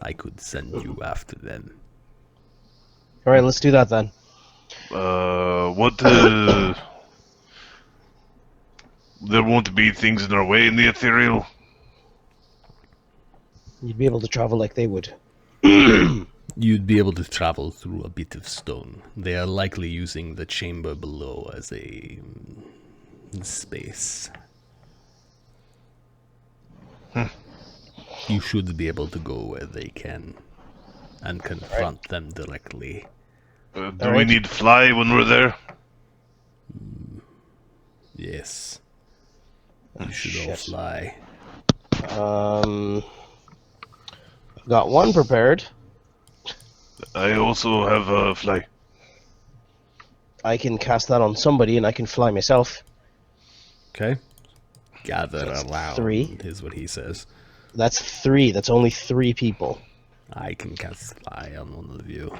I could send you after them. All right, let's do that then. There won't be things in our way in the ethereal. You'd be able to travel like they would. You'd be able to travel through a bit of stone. They are likely using the chamber below as a space. You should be able to go where they can and confront them directly. Do we need to fly when we're there? Yes. You should all fly. I've got one prepared. I also have a fly. I can cast that on somebody, and I can fly myself. Okay. Gather That's around 3. is what he says. That's 3. That's only 3 people. I can cast fly on one of you.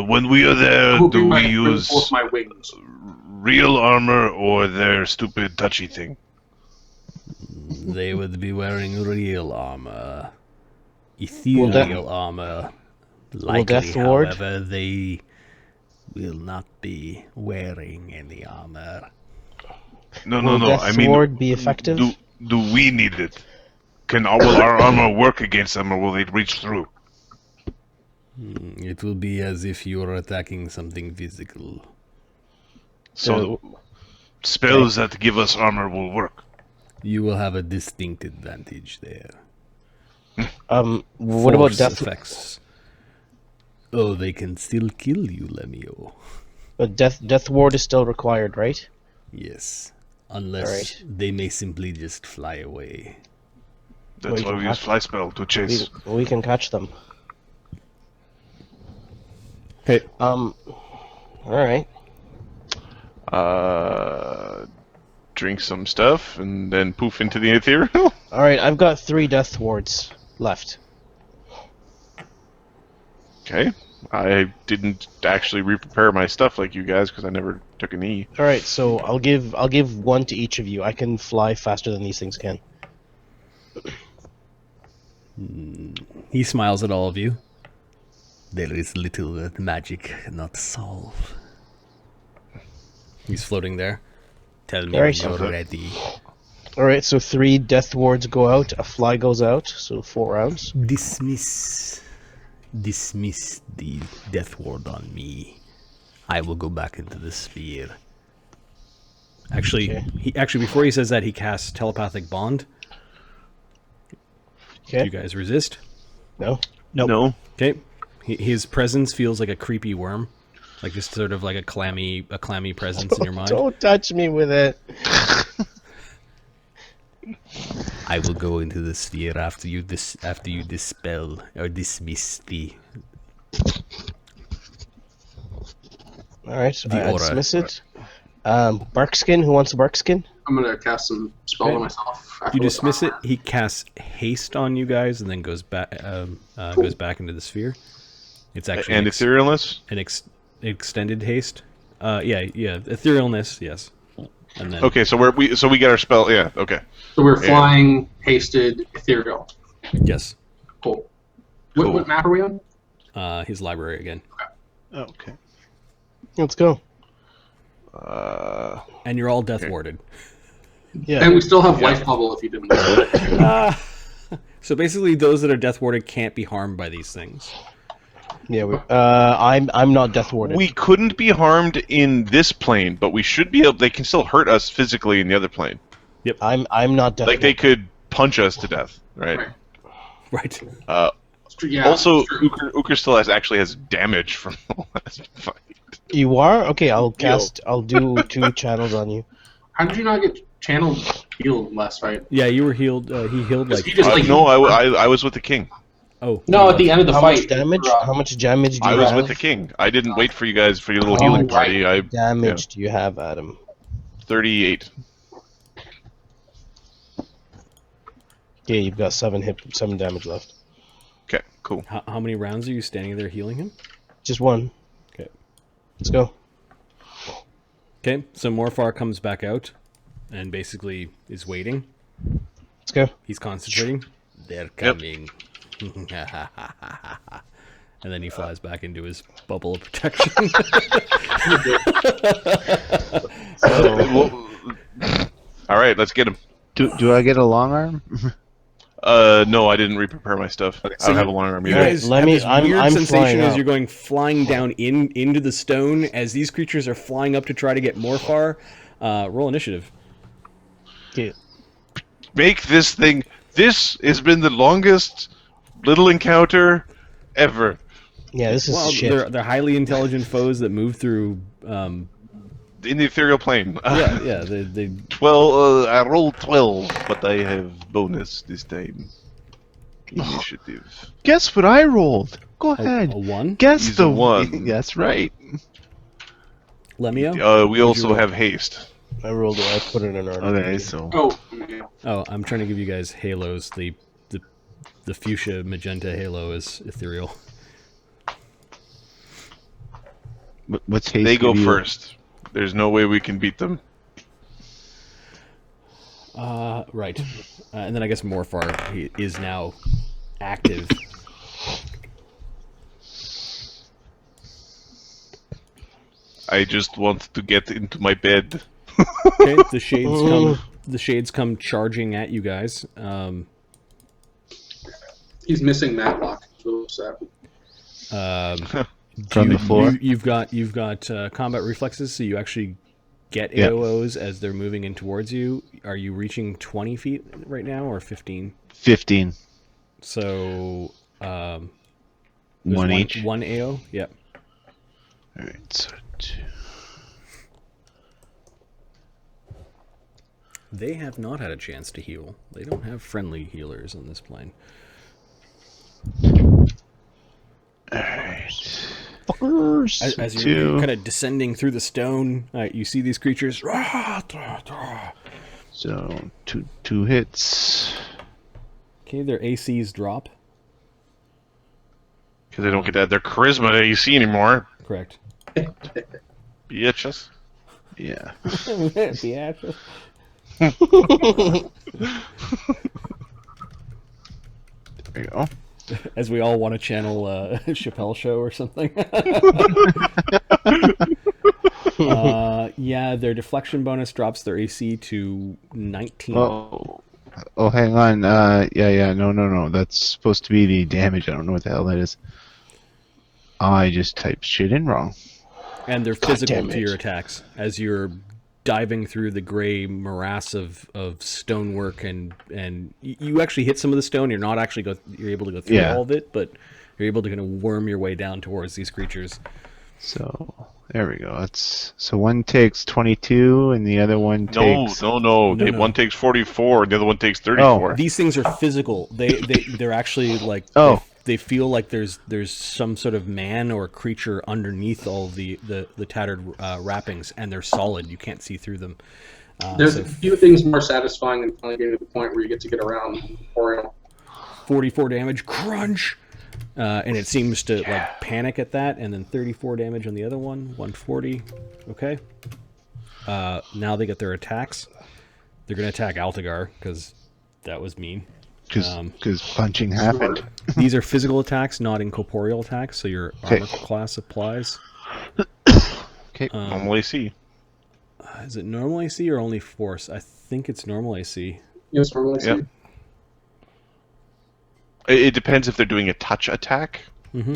When we are there, do we use my wings? real armor or their stupid touchy thing? They would be wearing real armor. Ethereal armor. Likely, Death Ward? however, they will not be wearing any armor. No. Death I mean, Ward be effective? Do we need it? Will our armor work against them, or will they reach through? It will be as if you are attacking something physical. So, spells that give us armor will work. You will have a distinct advantage there. What about Force death effects? Oh, they can still kill you, Lemmy-O. But death ward is still required, right? Yes. Unless they may simply just fly away. That's why we use fly spell to chase. We can catch them. Okay. All right. Drink some stuff and then poof into the ethereal. All right. I've got 3 death wards left. Okay. I didn't actually re-prepare my stuff like you guys because I never took an E. All right. So I'll give 1 to each of you. I can fly faster than these things can. He smiles at all of you. There is little that magic cannot solve. He's floating there. Tell me when you're ready. All right. So 3 death wards go out. A fly goes out. So 4 rounds. Dismiss the death ward on me. I will go back into the sphere. Actually, before he says that, he casts telepathic bond. Okay. Do you guys resist? No. No. Okay. His presence feels like a creepy worm, like just sort of like a clammy presence in your mind. Don't touch me with it. I will go into the sphere after you dispel or dismiss the. All right. So The I aura. dismiss it. Barkskin. Who wants a barkskin? I'm gonna cast some spell on myself. You dismiss it. He casts haste on you guys, and then goes back into the sphere. It's actually And etherealness? an extended haste. Etherealness. Yes. And then Okay, so we get our spell. Yeah. Okay. So we're flying, hasted, ethereal. yes. Cool. Cool. What map are we on? His library again. Okay. Let's go. And you're all death warded. Yeah. And we still have life bubble if you didn't know. So basically, those that are death warded can't be harmed by these things. Yeah. I'm not death warded. We couldn't be harmed in this plane, but we should be able. They can still hurt us physically in the other plane. Yep. I'm not death. Like they could punch us to death, right? Right. Yeah, Also, that's true. Uker still has damage from the last fight. You are? Okay, I'll do 2 channels on you. How did you not get channeled healed last fight? Yeah, you were healed. He healed like. He just, like, No, I was with the king. Oh. No, at the end of the How fight. much damage? How much damage do I you was have? with the king. I didn't wait for you guys for your little How healing much party. damage do you have, Adam? 38. Yeah, you've got 7 damage left. Okay, cool. How many rounds are you standing there healing him? Just 1. Okay. Let's go. Okay, so Morfar comes back out and basically is waiting. Let's go. He's concentrating. They're coming. And then he flies back into his bubble of protection. All right, let's get him. Do I get a long arm? No, I didn't re-prepare my stuff. I don't have a long arm You either. guys Lemmy, have this I'm weird flying sensation as up. you're going flying down into the stone as these creatures are flying up to try to get Morfar. Roll initiative. Okay. Make this thing. This has been the longest little encounter ever. Yeah, this is Well, shit. they're highly intelligent foes that move through. In the ethereal plane. Yeah. They 12. I rolled 12, but I have bonus this time. Initiative. Guess what I rolled? Go a ahead. 1. Guess Use the a 1. That's right. Lemmy-O? We also have haste. I rolled it. I put it in our. Okay, so Oh, okay. Oh, I'm trying to give you guys halos. The fuchsia magenta halo is ethereal. what's haste? They go give you? first. There's no way we can beat them. Right. And then I guess Morfar is now active. I just want to get into my bed. Okay, the shades come charging at you guys. He's missing Matlock. So sad. From the floor? You've got combat reflexes, so you actually get Yeah. AOs as they're moving in towards you. Are you reaching 20 feet right now or 15? 15. So there's One each. One AO. Yep. All right, so 2. They have not had a chance to heal. They don't have friendly healers on this plane. All right. As Two. you're kind of descending through the stone, you see these creatures. So two hits. Okay, their ACs drop. Because they don't get to add their charisma to AC anymore. Correct. Bitches. Yeah. Yeah. There you go. As we all want to channel Chappelle Show or something. Yeah, their deflection bonus drops their AC to 19. Oh, hang on. Yeah. No. That's supposed to be the damage. I don't know what the hell that is. I just typed shit in wrong. And they're physical damn to it. your attacks as you're diving through the gray morass of stonework, and you actually hit some of the stone. You're not actually you're able to go through Yeah. all of it, but you're able to kind of worm your way down towards these creatures. So there we go. So one takes 22 and the other one takes. No. No. One takes 44, and the other one takes 34. These things are physical. They're actually like they feel like there's some sort of man or creature underneath all the tattered wrappings, and they're solid. You can't see through them. There's a few things more satisfying than finally getting to the point where you get to get around Oriole. 44 damage, crunch, and it seems to like panic at that, and then 34 damage on the other one, 140. Okay. Now they get their attacks. They're gonna attack Altagar because that was mean. Because punching happened. These are physical attacks, not incorporeal attacks, so your armor class applies. Okay. Normal AC. Is it normal AC or only force? I think it's normal AC. Yes, we're really Yep. It depends if they're doing a touch attack. No,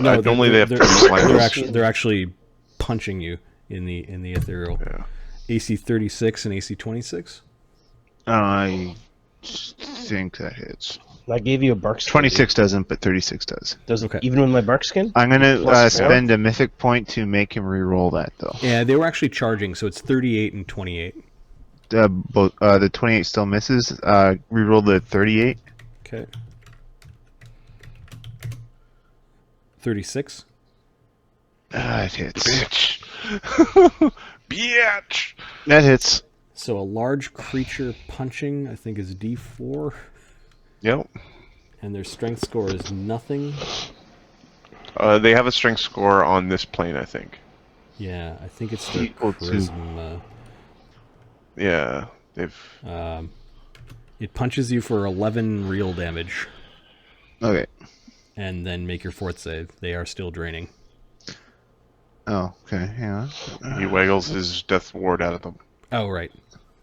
Normally they have they're, touch they're actually punching you in the ethereal. Yeah. AC 36 and AC 26. I think that hits. I gave you a bark skin. 26 doesn't, but 36 does. Does it Okay. even with my bark skin? I'm gonna Plus spend a mythic point to make him re-roll that though. Yeah, they were actually charging, so it's 38 and 28. The 28 still misses. Re-roll the 38. Okay. 36. It hits. Bitch. Bitch. That hits. So a large creature punching, I think, is D4, Yep. and their strength score is nothing. They have a strength score on this plane, I think. Yeah, I think it's their Equal to- charisma. Yeah. They've. It punches you for 11 real damage. Okay. And then make your fourth save. They are still draining. Oh, okay. Hang on. He waggles his death ward out of them. Oh, right.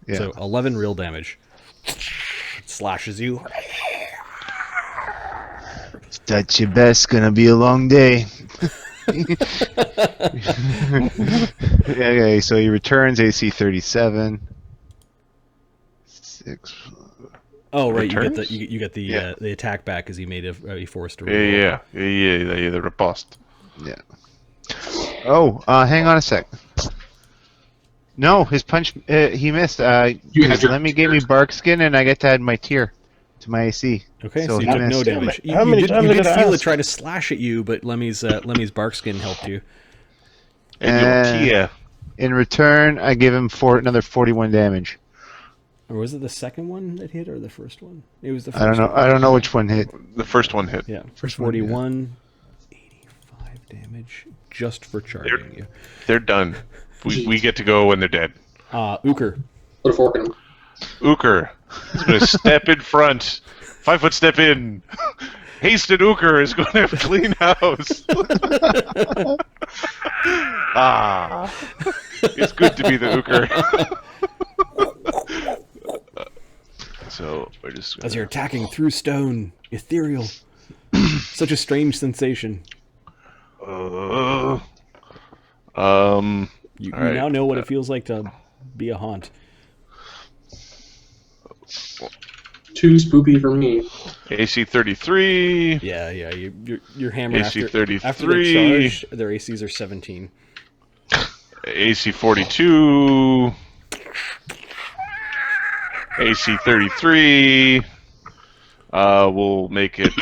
Yeah. So 11 real damage. Slashes you. That's your best. Gonna be a long day. Okay, so he returns AC 37. 6. Oh, right. Returns? You get the attack back as he made a forced to roll. Yeah, the riposte. Yeah. Oh, hang on a sec. No, his punch. He missed. You had your Lemmy gave me bark skin, and I get to add my tier to my AC. Okay, So so he you took no missed. damage. How You many did times I feel gotta it ask? try to slash at you, but Lemmy's bark skin helped you. And your Tia. In return, I give him another 41 damage. Or was it the second one that hit, or the first one? It was the first I don't know. one. I don't know which one hit. The first one hit. Yeah, First one, 41, 85 damage just for charging you. They're done. We get to go when they're dead. Uker. Put a fork in him. Uker is going to step in front. 5 foot step in. Hasted Uker is going to have a clean house. It's good to be the Uker. So we're just As you're attacking through stone, ethereal. Such a strange sensation. You You All right. now know what it feels like to be a haunt. Too spoopy for me. AC 33. Yeah. Your hammer AC after they 33. charge, their ACs are 17. AC 42. AC 33. We'll make it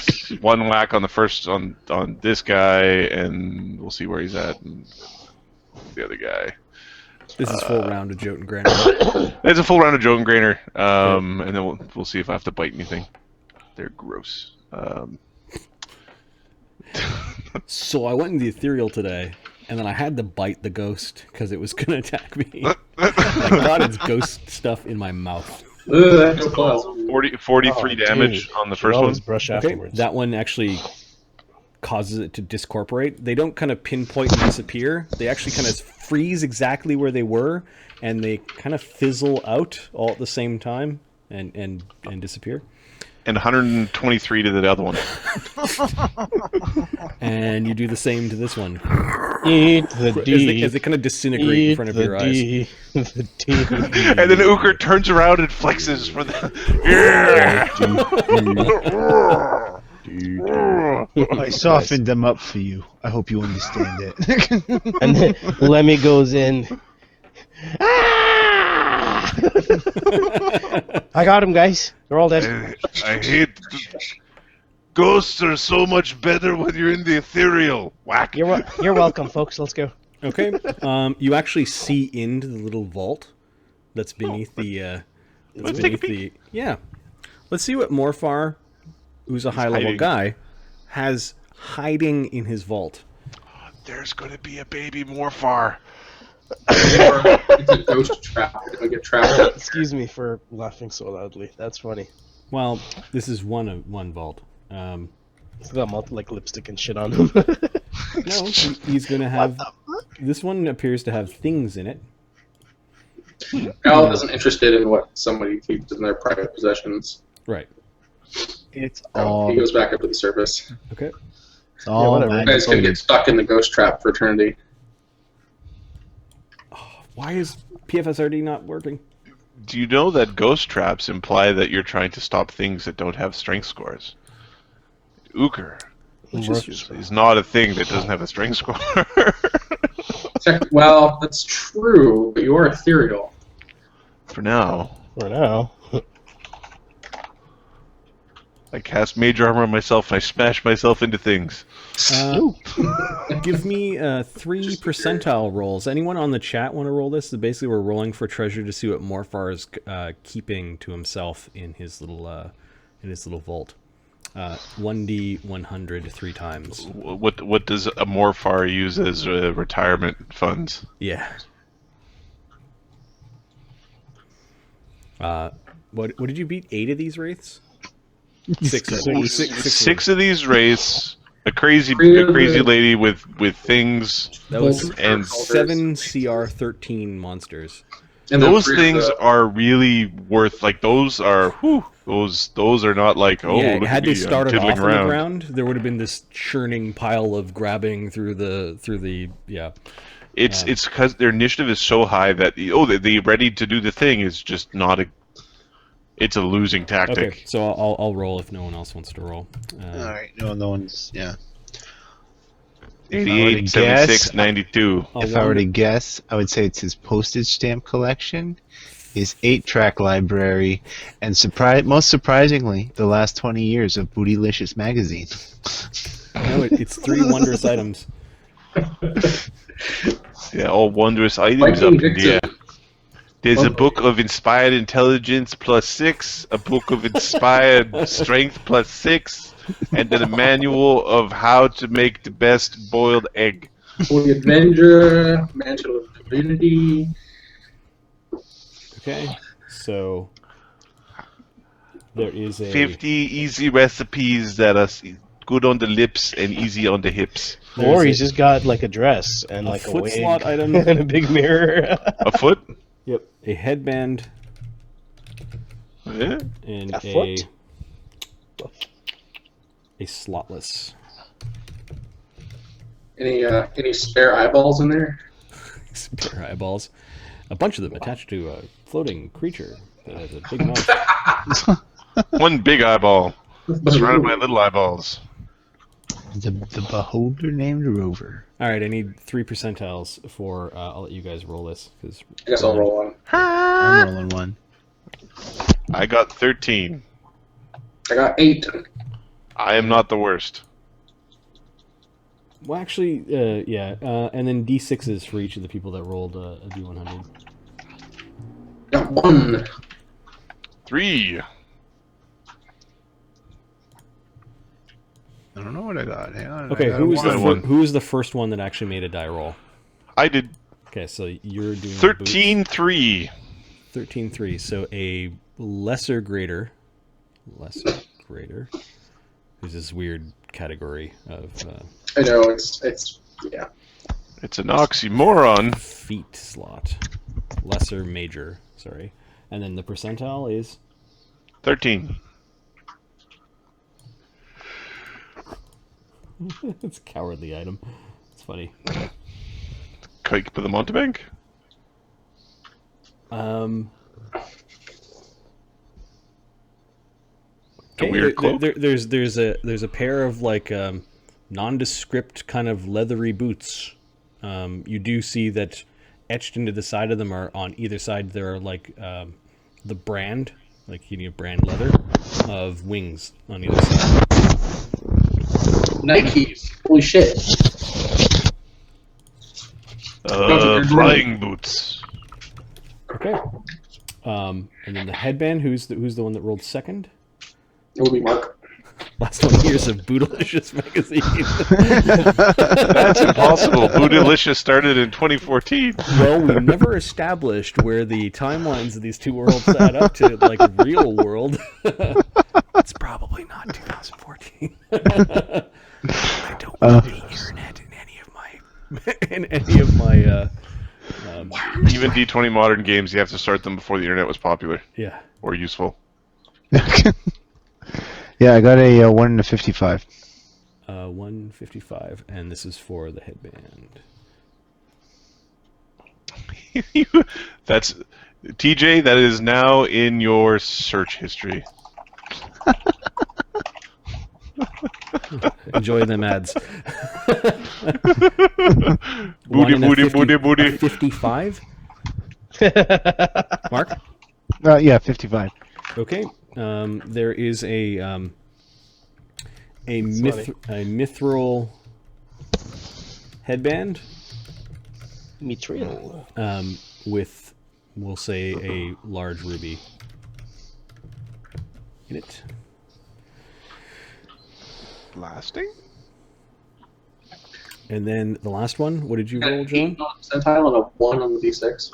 one whack on the first on this guy, and we'll see where he's at. And the other guy. This is full round of Jotun Granite. It's a full round of Joan Grainer, and then we'll see if I have to bite anything. They're gross. So I went in the ethereal today, and then I had to bite the ghost because it was going to attack me. I got its ghost stuff in my mouth. That's close. 43 damage on the first one. Always brush Okay, afterwards. that one actually causes it to discorporate. They don't kind of pinpoint and disappear. They actually kind of freeze exactly where they were, and they kind of fizzle out all at the same time and disappear. And 123 to the other one. And you do the same to this one. Eat the D. As they kind of disintegrate in front of your eyes. The D. And then Uker turns around and flexes for the. Yeah! I softened them up for you. I hope you understand it. And then Lemmy goes in. I got him, guys. They're all dead. I hate. Ghosts are so much better when you're in the ethereal. Whack. You're welcome, folks. Let's go. Okay. You actually see into the little vault that's beneath the. Let's take a peek. Yeah. Let's see what Morfar, who's a high-level hiding. guy, has hiding in his vault. There's gonna be a baby Morfar. It's a ghost trap. It'll get trapped. Excuse me for laughing so loudly. That's funny. Well, this is one vault. It's got like lipstick and shit on him. No, he's going to have. This one appears to have things in it. Al isn't interested in what somebody keeps in their private possessions. Right. It's He all. goes back up to the surface. Okay. It's all whatever. You guys gonna get stuck in the ghost trap for eternity. Why is PFSRD not working? Do you know that ghost traps imply that you're trying to stop things that don't have strength scores? Uker is not a thing that doesn't have a strength score. Well, that's true, but you are ethereal. For now. For now. I cast mage armor on myself and I smash myself into things. Give me 3 percentile rolls. Anyone on the chat want to roll this? So basically, we're rolling for treasure to see what Morfar is keeping to himself in his little vault. 1d 100 3 times. What does a Morfar use as retirement funds? Yeah. What did you beat? 8 of these wraiths? Six of these race. A crazy Really? lady with things. That was And 7 CR 13 monsters. And then Those three of things the- are really worth. Like those are. Whew, those are not like yeah, look had at they me, started I'm off tiddling on around. the ground, there would have been this churning pile of grabbing through the yeah. It's because their initiative is so high that the ready to do the thing is just not a. It's a losing tactic. Okay, so I'll roll if no one else wants to roll. All right, no one's yeah. 88, 76, 92. If I were to guess, I would say it's his postage stamp collection, his 8-track library, and most surprisingly, the last 20 years of Bootylicious magazine. No, it's 3 wondrous items. Yeah, all wondrous items Viking up in the air. Dixon. There's a Okay. book of inspired intelligence +6, a book of inspired strength +6, and then a manual of how to make the best boiled egg. Holy Avenger, Mansion of Divinity. Okay, so there is a 50 easy recipes that are good on the lips and easy on the hips. Or he's just got like a dress and like a foot wig slot item. and a big mirror. A foot? Yep, a headband Yeah. and A foot? a slotless. Any spare eyeballs in there? Spare eyeballs. A bunch of them attached to a floating creature that has a big mouth. One big eyeball surrounded by little eyeballs. The beholder named Rover. All right, I need 3 percentiles for. I'll let you guys roll this because. I guess I'll roll one. I'm rolling one. I got 13. I got 8. I am not the worst. Well, actually, yeah, and then D6s for each of the people that rolled a D100. Got 1. 3. I don't know what I got. Hang on. Okay, I got who was one. who was the first one that actually made a die roll? I did Okay, so you're doing 13-3. 13-3. So a lesser greater, who's this weird category of I know it's yeah. It's an oxymoron. feet slot, lesser major. Sorry, and then the percentile is 13. it's a cowardly item. It's funny. Can I put them onto bank? Okay, weird cloak? there's a pair of like nondescript kind of leathery boots. You do see that etched into the side of them are on either side. There are like the brand, like you need brand leather of wings on either side. Nikes. Holy shit. Flying boots. Okay. And then the headband. Who's the one that rolled second? It would be Mark. Last 20 years of Bootylicious magazine. That's impossible. Bootylicious started in 2014. Well, we never established where the timelines of these two worlds add up to, like real world. It's probably not 2014. I don't want the internet in any of my Even D20 modern games, you have to start them before the internet was popular yeah. or useful. Yeah, I got a 1 in a 55. 155, and this is for the headband. That's TJ. That is now in your search history. Enjoy them ads. Booty, booty, booty, booty. 55? Mark? Yeah, 55. Okay. There is a mithril headband Mithril. with, we'll say, a large ruby in it. Lasting? And then the last one, what did you roll, Got John? 8 on the percentile and a 1 on the D6.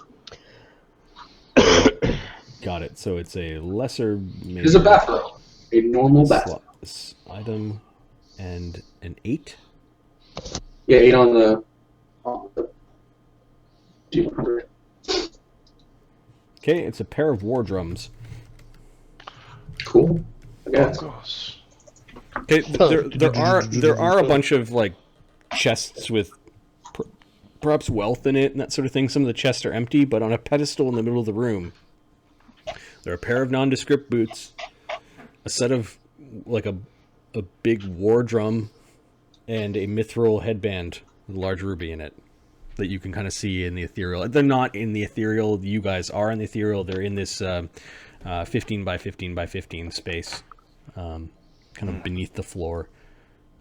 Got it. So it's a lesser. It is a bathrobe. A normal bat. Item and an 8. Yeah, 8 on the D100. Okay, it's a pair of war drums. Cool. I guess. Bongos. Okay, there are a bunch of like chests with perhaps wealth in it and that sort of thing. Some of the chests are empty, but on a pedestal in the middle of the room, there are a pair of nondescript boots, a set of like a big war drum, and a mithril headband with a large ruby in it that you can kind of see in the ethereal. They're not in the ethereal. You guys are in the ethereal. They're in this 15 by 15 by 15 space, kind of beneath the floor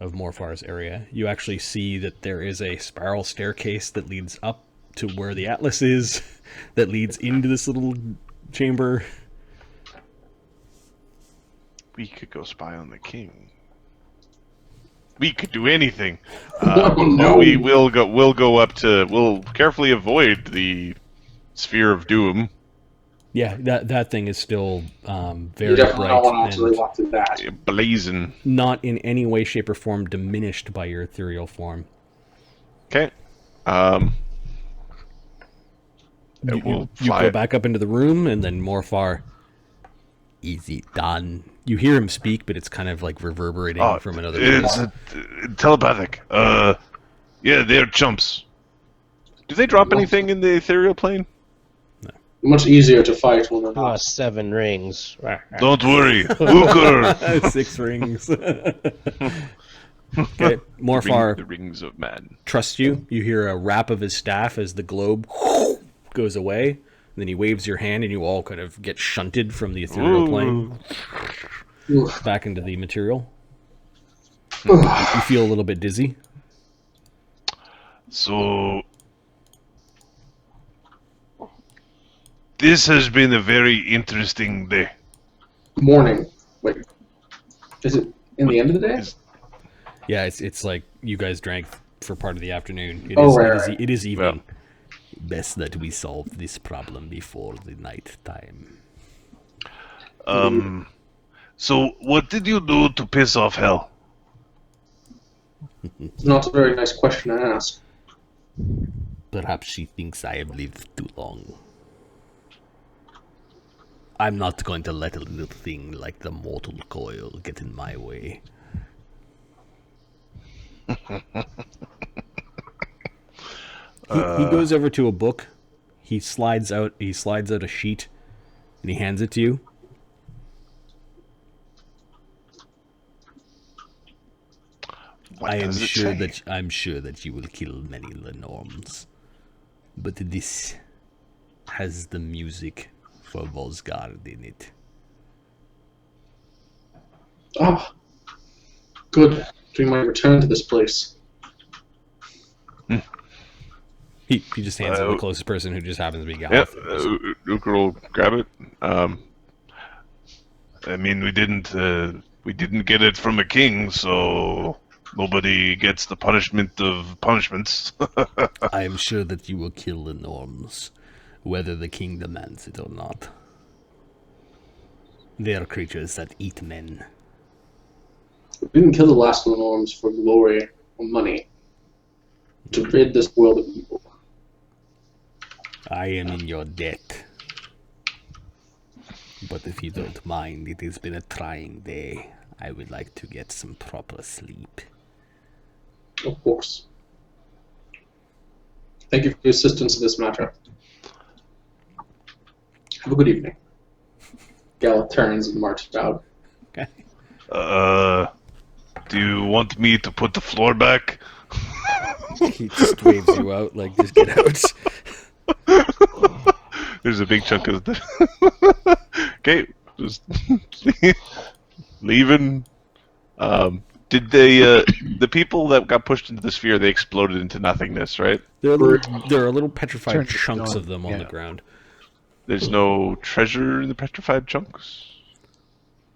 of Morfar's area. You actually see that there is a spiral staircase that leads up to where the Atlas is, that leads into this little chamber. We could go spy on the king. We could do anything. No. We will go. We'll go up to. We'll carefully avoid the sphere of doom. Yeah, that thing is still You very definitely bright don't want to and walk through that. Blazing. not in any way, shape, or form diminished by your ethereal form. Okay. You We'll go fly. back up into the room, and then Morfar. Is it done? You hear him speak, but it's kind of like reverberating from another It's place. telepathic. Yeah, they're chumps. Do they drop anything in the ethereal plane? Much easier to fight when they're 7 rings. Don't worry, Booker. 6 rings. Okay, Morfar The rings of man. trusts you. You hear a rap of his staff as the globe goes away. And then he waves your hand, and you all kind of get shunted from the ethereal plane Oof. back into the material. You feel a little bit dizzy. So, this has been a very interesting day. morning. Wait, is it in the end of the day? Yeah, it's like you guys drank for part of the afternoon. Right. It is evening. Best that we solve this problem before the night time. So what did you do to piss off hell? It's not a very nice question to ask. Perhaps she thinks I have lived too long. I'm not going to let a little thing like the mortal coil get in my way. He goes over to a book. He slides out a sheet, and he hands it to you. What I am does it sure say? that I'm sure that you will kill many Lenorms, but this has the music for Vosgard in it. Ah, good. During my return to this place. He just hands it to the closest person who just happens to be Yep. Galeth. Uker will grab it. I mean, we didn't get it from a king, so nobody gets the punishment of punishments. I am sure that you will kill the Norms, whether the king demands it or not. They are creatures that eat men. We didn't kill the last of the norms for glory or money. To rid this world of evil. I am in your debt. But if you don't mind, it has been a trying day. I would like to get some proper sleep. Of course. Thank you for your assistance in this matter. Have a good evening. Gallup turns and marches out. Okay. Do you want me to put the floor back? He just waves you out, like, just get out. There's a big chunk of the. Okay, just leaving. Did they? The people that got pushed into the sphere, they exploded into nothingness, right? There are little petrified Turned to chunks stone, of them on the yeah. ground. There's no treasure in the petrified chunks.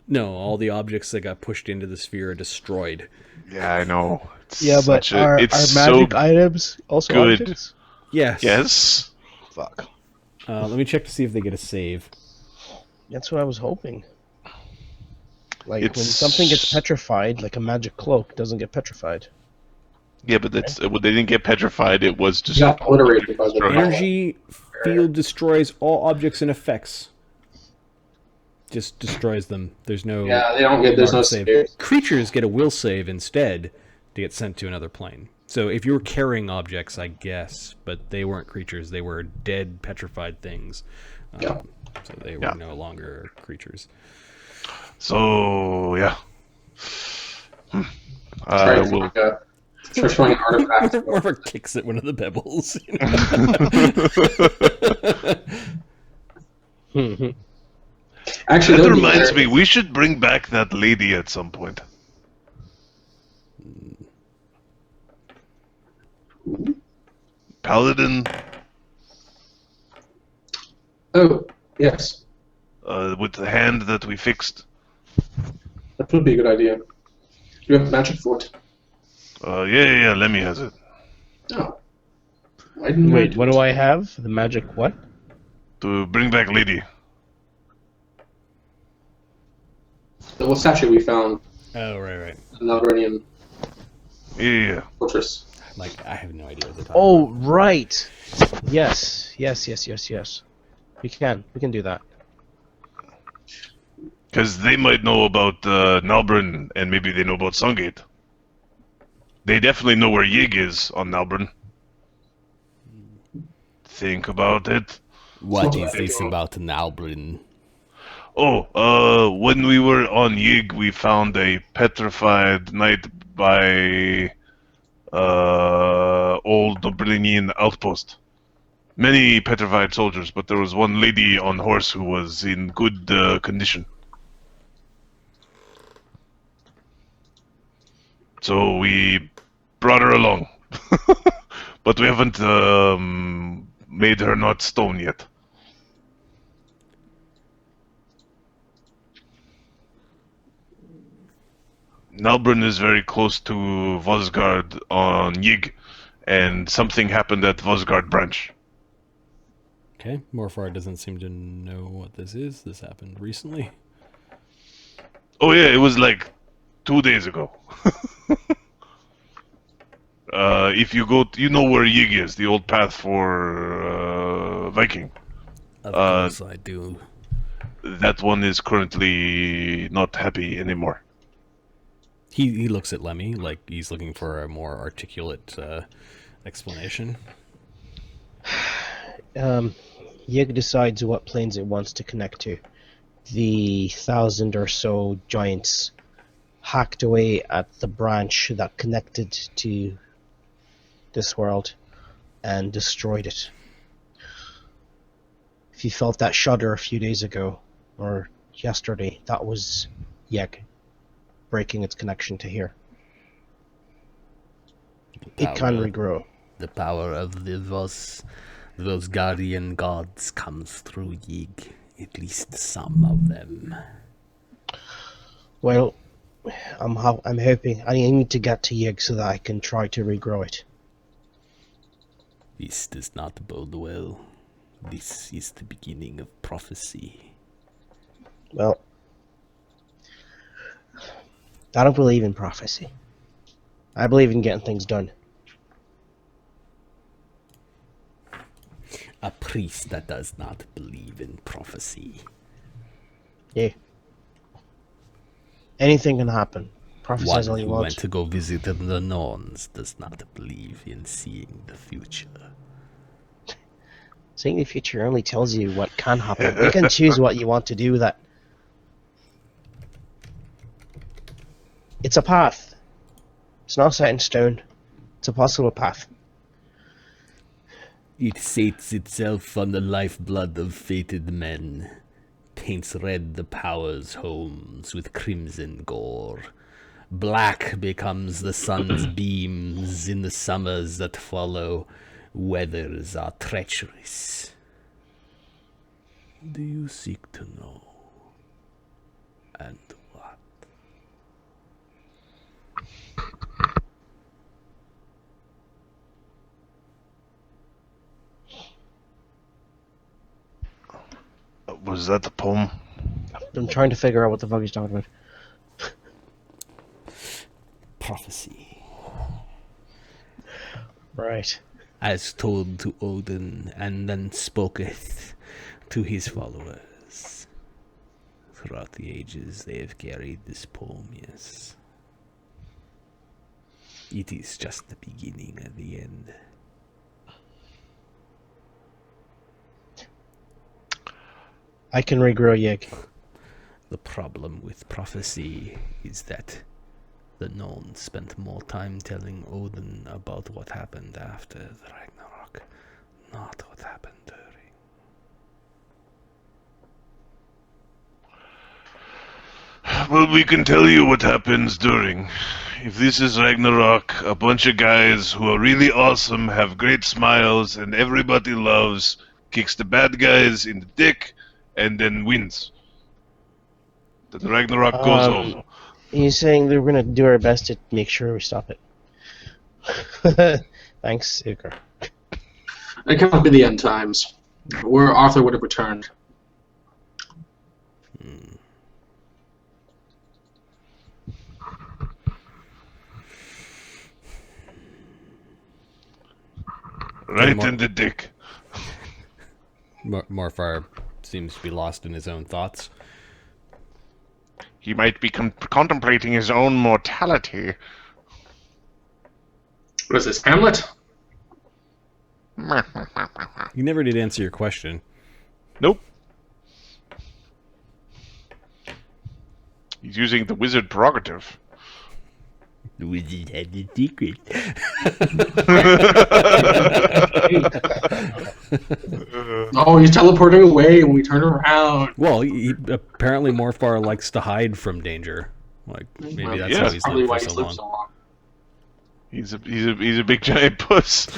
No, all the objects that got pushed into the sphere are destroyed. Yeah, I know. It's Yeah, but such a- are it's magic so items also good. objects? Yes. yes. Fuck. Let me check to see if they get a save. That's what I was hoping. Like when It's- something gets petrified, like a magic cloak, it doesn't get petrified. Yeah, but that's they didn't get petrified. It was just You got obliterated by the destroyed. Energy field destroys all objects and effects. Just destroys them. There's no Yeah, they don't get. There's no mark save. save. Creatures get a will save instead to get sent to another plane. So if you were carrying objects, I guess, but they weren't creatures. They were dead, petrified things. Yeah. So they were Yeah. no longer creatures. So yeah. Right, We'll like a destroying artifacts. Morfar kicks at one of the pebbles. Actually, that would be reminds better. me, we should bring back that lady at some point. Paladin, Oh, yes, with the hand that we fixed. that would be a good idea. You have magic for it. Yeah, Lemmy has it. Oh. Why didn't Wait, what do I have? The magic what? To bring back lady. The statue we found Oh, right. in the Albernian Yeah. fortress. Like, I have no idea what they're talking Oh, about. right. Yes. We can do that. Because they might know about Nalbrun, and maybe they know about Sungate. They definitely know where Yig is on Nalbrun. Think about it. What is this about Nalbrun? Oh, when we were on Yig, we found a petrified knight by old Nobrinian outpost. Many petrified soldiers, but there was one lady on horse who was in good condition. So we brought her along. But we haven't made her not stone yet. Nalbrun is very close to Vosgard on Yig, and something happened at Vosgard branch. Okay, Morfar doesn't seem to know what this is. This happened recently. Oh yeah, it was like 2 days ago. If you go, you know where Yig is, the old path for Viking. Of course I do. That one is currently not happy anymore. He looks at Lemmy like he's looking for a more articulate explanation. Yig decides what planes it wants to connect to. The 1,000 or so giants hacked away at the branch that connected to this world and destroyed it. If you felt that shudder a few days ago or yesterday, that was Yig breaking its connection to here. It can regrow. The power of those guardian gods comes through Yig. At least some of them. Well, I'm hoping I need to get to Yig so that I can try to regrow it. This does not bode well. This is the beginning of prophecy. Well, I don't believe in prophecy. I believe in getting things done. A priest that does not believe in prophecy. Yeah. Anything can happen. One Prophesize all you who want. went to go visit the nuns does not believe in seeing the future. Seeing the future only tells you what can happen. You can choose what you want to do with that. It's a path. It's not set in stone. It's a possible path. It sates itself on the lifeblood of fated men, paints red the powers' homes with crimson gore. Black becomes the sun's beams in the summers that follow. Weathers are treacherous. Do you seek to know? And what? Was that the poem? I'm trying to figure out what the fuck he's talking about. prophecy, Right. as told to Odin, and then spoketh to his followers. Throughout the ages, they have carried this poem, yes. It is just the beginning of the end. I can regrow Yig. The problem with prophecy is that the Nuln spent more time telling Odin about what happened after the Ragnarok, not what happened during. Well, we can tell you what happens during. If this is Ragnarok, a bunch of guys who are really awesome, have great smiles, and everybody loves, kicks the bad guys in the dick, and then wins. Then Ragnarok goes on. He's saying that we're going to do our best to make sure we stop it. Thanks, Uker. It cannot be the end times, where Arthur would have returned. Right in the dick. Morfar seems to be lost in his own thoughts. He might be contemplating his own mortality. What is this, Hamlet? You never did answer your question. Nope. He's using the wizard prerogative. The wizard had the secret. Oh, he's teleporting away when we turn around. Well, apparently Morfar likes to hide from danger. Like maybe Well, that's yeah, how he's Probably lived why for he's so lived long. so long. He's a big giant puss.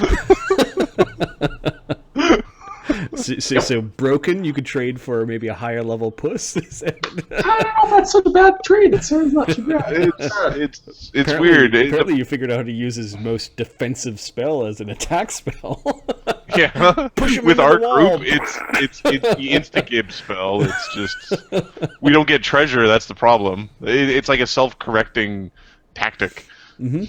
So broken, you could trade for maybe a higher level puss. I don't know if that's such a bad trade. It sounds not too bad. It's Apparently- weird. Apparently, you figured out how to use his most defensive spell as an attack spell. Yeah, Push him with into our the wall. group, it's the insta-gib spell. It's just we don't get treasure. That's the problem. It's like a self-correcting tactic. Mm-hmm.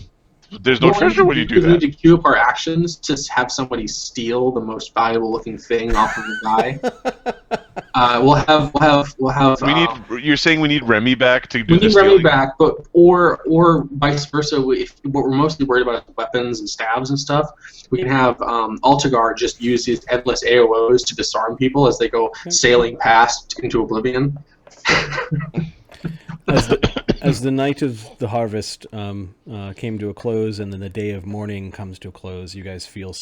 There's no treasure when you do We need that. to queue up our actions to have somebody steal the most valuable-looking thing off of the guy. We'll have. We need. You're saying we need Remy back to do We the need Remy stealing? back, but or vice versa. If what we're mostly worried about is weapons and stabs and stuff, we can have Altagar just use his endless AOs to disarm people as they go sailing past into oblivion. As the night of the harvest came to a close, and then the day of mourning comes to a close, you guys feel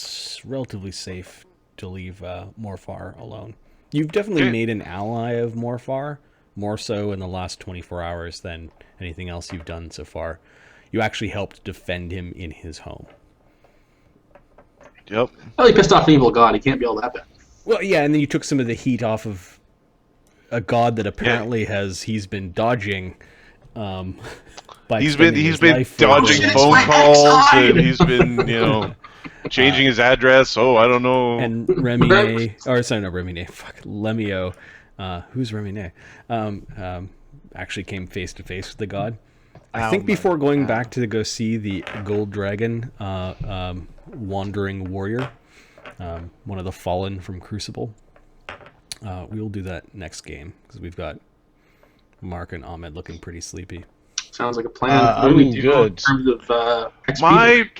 relatively safe to leave Morfar alone. You've definitely made an ally of Morfar, more so in the last 24 hours than anything else you've done so far. You actually helped defend him in his home. Yep. Well, he pissed off an evil god. He can't be all that bad. Well, yeah, and then you took some of the heat off of a god that apparently he's been dodging. By He's been extending his life dodging further. phone my calls, backside! and he's been changing his address. Oh, I don't know. And Lemmy-O, who's Remy actually came face to face with the god. I think before going back to go see the gold dragon, wandering warrior, one of the fallen from Crucible. We will do that next game because we've got Mark and Ahmed looking pretty sleepy. Sounds like a plan. What do we do good. in terms of XP? My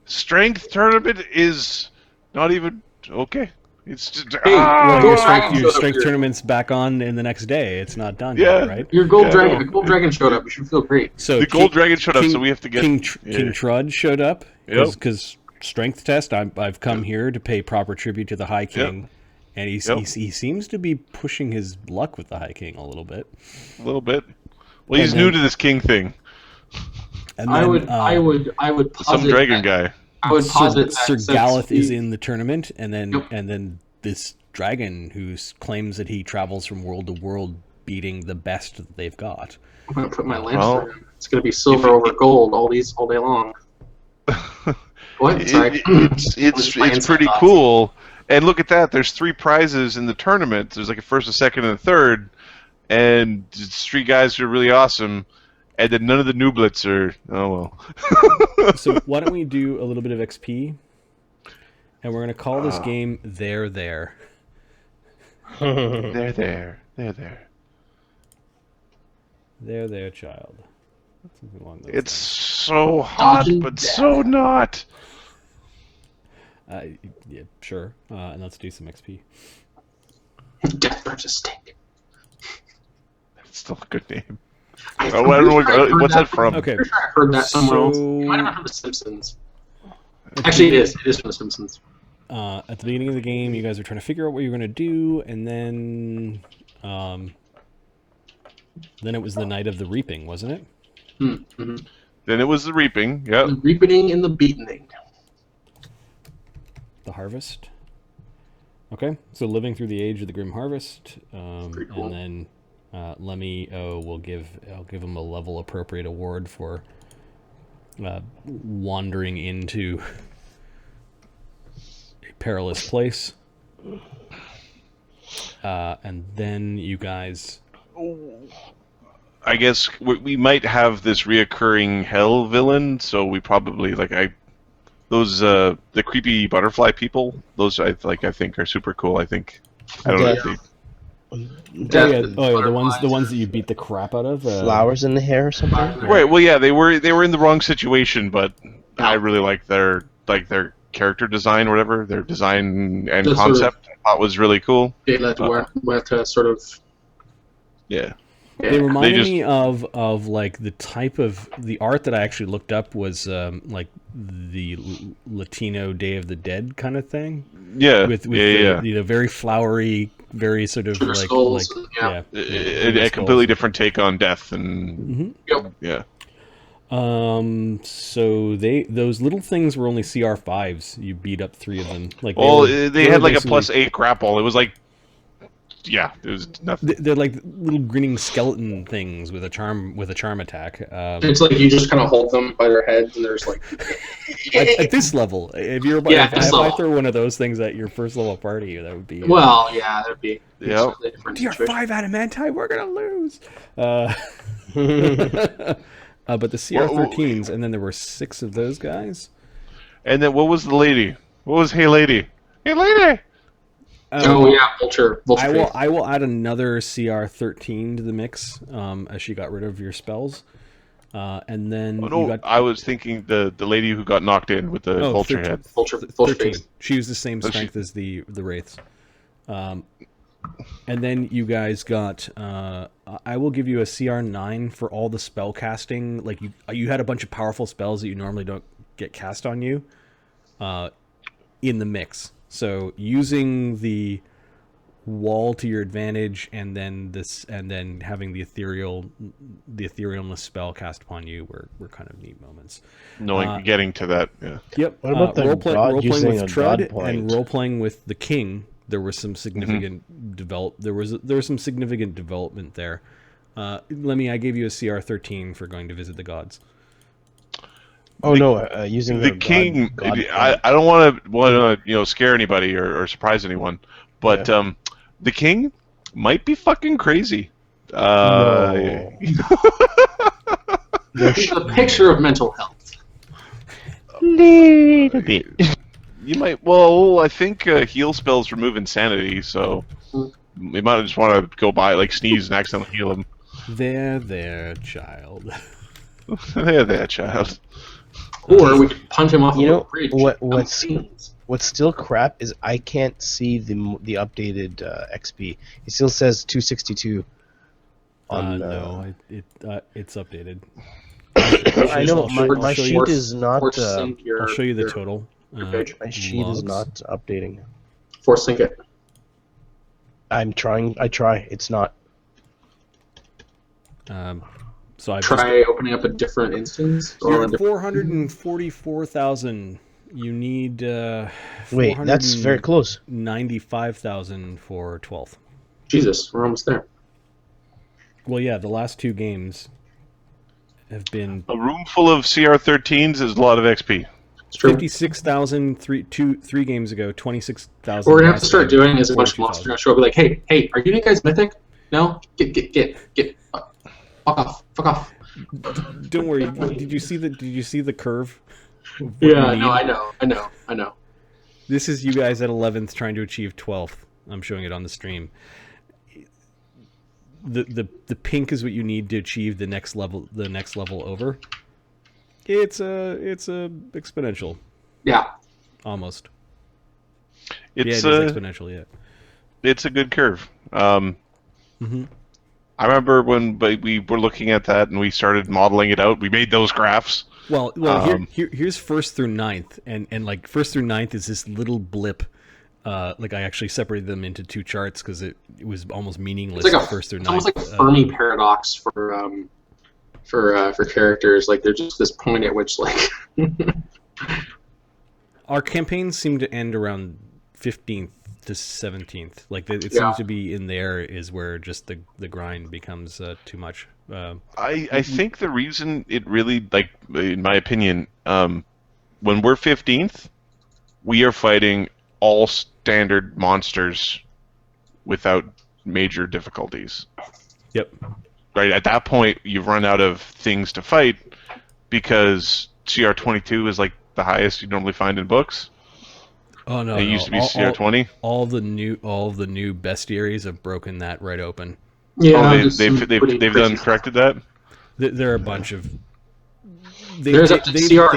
strength tournament is not even okay. It's just Well, Gold your Dragon showed up strength here. tournament's back on in the next day. It's not done Yeah. yet, right? Your gold Yeah, dragon. no. The gold dragon showed up. You should feel great. So the gold dragon showed up, so we have to get King Trud showed up Yep. because strength test. I've come here to pay proper tribute to the High King, and he seems to be pushing his luck with the High King a little bit. a little bit. Well, he's new to this king thing. And I then, would posit Some dragon that, guy. I would posit Sir that since Galeth is he- in the tournament, and then Yep. and then this dragon who claims that he travels from world to world, beating the best that they've got. I'm gonna put my lance Well, for him. It's gonna be silver over gold all day long. What? Sorry. It's pretty cool. And look at that. There's 3 prizes in the tournament. There's like a first, a second, and a third. And it's 3 guys who are really awesome. And then none of the nooblets are. Oh well. So why don't we do a little bit of XP, and we're gonna call this game There. They're there. There, child. Something along those It's so hot, Dodging but death. so not. lines. Yeah, sure. And let's do some XP. Death burns a stink. That's still a good name. I Oh, I don't know what's that from. Okay. I'm pretty sure I heard that somewhere else. So- It might have been from The Simpsons. Actually, it is. It is from The Simpsons. At the beginning of the game, you guys are trying to figure out what you're going to do, and then it was the night of the reaping, wasn't it? Mm-hmm. Then it was the reaping. Yep. The reaping and the beating. The harvest. Okay, so living through the age of the grim harvest, Pretty cool. and then Lemmy-O I'll give him a level appropriate award for wandering into a perilous place, and then you guys. I guess we might have this reoccurring hell villain, so we probably those the creepy butterfly people. Those I think are super cool. I think I don't know. Yeah. If they, Death The ones that you beat the crap out of. Flowers in the hair or something? Right. Well, yeah, they were in the wrong situation, but I really like their character design or whatever. Their design and The sort of- concept I thought was really cool. They let sort of. Yeah. They Yeah. reminded just- me of like the type of the art that I actually looked up was like the Latino Day of the Dead kind of thing. Yeah. With yeah. the very flowery, very sort of Sugar like skulls, yeah. A completely different take on death and Yep. yeah. So those little things were only CR5s. You beat up 3 of them. Like Well, they had were like a basically- +8 grapple. It was like, yeah, it was nothing. They're like little grinning skeleton things with a charm attack. It's like you just kind of hold them by their heads, and there's like. At this level, if you're Yeah, at this if I level. throw one of those things at your first level party, that would be Well, yeah, that'd be. Yep. slightly different You're situation. 5 adamantite, we're gonna lose. But the CR13s, and then there were 6 of those guys. And then what was the lady? What was Hey Lady? Hey Lady! Oh yeah, vulture. I will add another CR13 to the mix, as she got rid of your spells, and then Oh, no, you got I was thinking the lady who got knocked in with the vulture 13. head. vulture 13. face. She used the same Oh, she- strength as the wraiths. And then you guys got. I will give you a CR9 for all the spell casting. Like you had a bunch of powerful spells that you normally don't get cast on you, in the mix. So using the wall to your advantage, and then having the etherealness spell cast upon you were kind of neat moments. Getting to that, yeah. Yep. What about the god role-playing using with a Trud god point? and role playing with the king? There was some significant There was some significant development there. Lemmy, I gave you a CR13 for going to visit the gods. Oh no, using The a king, god I don't want to scare anybody or surprise anyone, but the king might be fucking crazy. No. It's a picture of mental health. Little bit. You might. Well, I think heal spells remove insanity, so we might just want to go by, like, sneeze and accidentally heal him. There, child. There, child. Or we could punch him off You of know, a bridge. what's still crap is I can't see the updated XP. It still says 262 on. No, it's updated. I know my I'll show sheet you, is not. Force sync your, I'll show you the your total. page. My sheet is logs. not updating. Force sync it. I'm trying. I try. It's not. So I've Try opening up a different instance. You're Or a at different, 444,000. You need Wait, that's very close. 95,000 for 12th. Jesus, we're almost there. Well, yeah, the last 2 games have been A room full of CR13s is a lot of XP. It's true. 56,000 3 games ago, 26,000. What we're gonna have to start last game, doing is a bunch of monsters are 42,000. gonna show up and be like, hey, are you guys mythic? No? Get fuck off. Don't worry. Did you see the curve? What Yeah, you no, need? I know. This is you guys at 11th trying to achieve 12th. I'm showing it on the stream. The pink is what you need to achieve the next level over. It's a exponential. Yeah. Almost. It's yeah, it is exponential, yeah. It's a good curve. Mm-hmm. I remember when we were looking at that and we started modeling it out. We made those graphs. Well, here's 1st through 9th, and like 1st through 9th is this little blip. Like I actually separated them into 2 charts because it was almost meaningless. It's like 1st through 9th. almost like a Fermi paradox for characters. Like they're just this point at which like. Our campaigns seem to end around 15th to 17th. Like it seems to be in there is where just the grind becomes too much. I think the reason it really, like, in my opinion, when we're 15th, we are fighting all standard monsters without major difficulties. Yep. Right, at that point, you've run out of things to fight because CR22 is like the highest you normally find in books. Oh no! It used to be CR20. All the new bestiaries have broken that right open. Yeah, they've done corrected that. There are a bunch of. There's up to CR.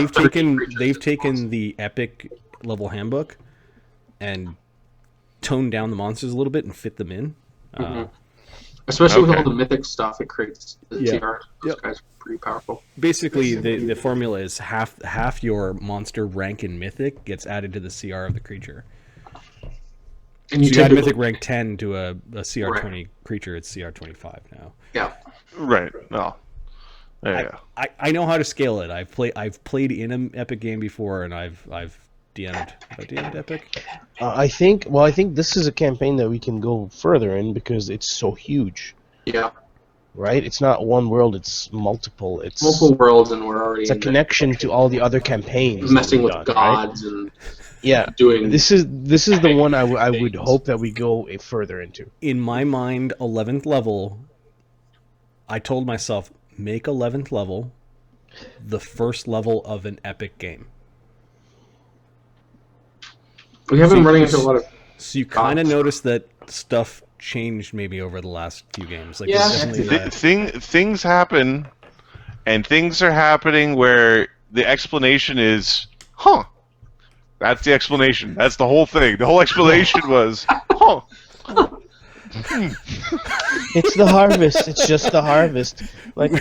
They've taken the epic level handbook and toned down the monsters a little bit and fit them in. Especially with all the mythic stuff, it creates the CR. Those guys are pretty powerful. Basically, the formula is half your monster rank in mythic gets added to the CR of the creature. And you so you add mythic rank 10 to a CR20 creature, it's CR25 now. Yeah. Right. No. Yeah. I know how to scale it. I've played in an epic game before, and I've DM'd. Have I DM'd epic? I think this is a campaign that we can go further in because it's so huge. Yeah. Right? It's not one world, it's multiple. It's multiple worlds, and we're already. It's a connection to all the other campaigns. Messing with gods and. Yeah, doing. This is the one I would hope that we go further into. In my mind, 11th level. I told myself, make 11th level the first level of an epic game. We have been running into a lot of. So you kind of notice that stuff changed maybe over the last few games. Like things happen, and things are happening where the explanation is, huh. That's the explanation. That's the whole thing. The whole explanation was, huh. It's the harvest. It's just the harvest. Like,